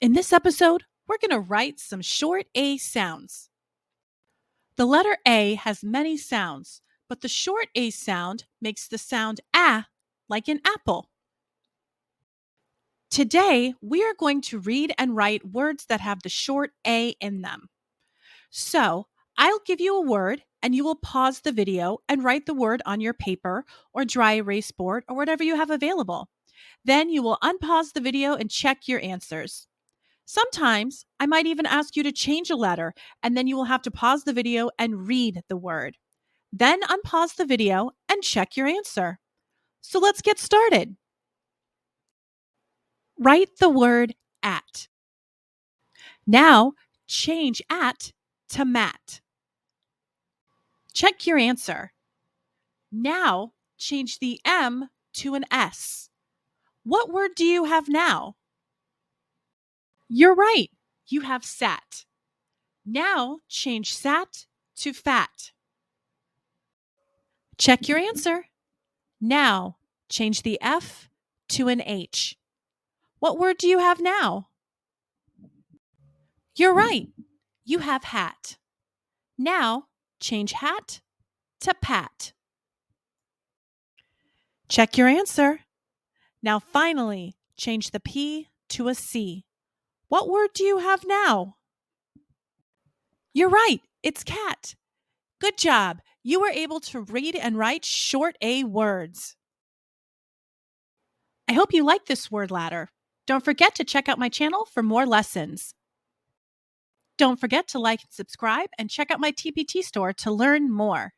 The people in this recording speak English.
In this episode, we're going to write some short A sounds. The letter A has many sounds, but the short A sound makes the sound ah, like an apple. Today, we are going to read and write words that have the short A in them. So, I'll give you a word and you will pause the video and write the word on your paper or dry erase board or whatever you have available. Then you will unpause the video and check your answers. Sometimes I might even ask you to change a letter, and then you will have to pause the video and read the word. Then unpause the video and check your answer. So let's get started. Write the word at. Now change at to mat. Check your answer. Now change the M to an S. What word do you have now? You're right. You have sat. Now change sat to fat. Check your answer. Now change the F to an H. What word do you have now? You're right. You have hat. Now change hat to pat. Check your answer. Now finally change the P to a C. What word do you have now? You're right. It's cat. Good job. You were able to read and write short A words. I hope you like this word ladder. Don't forget to check out my channel for more lessons. Don't forget to like and subscribe and check out my TPT store to learn more.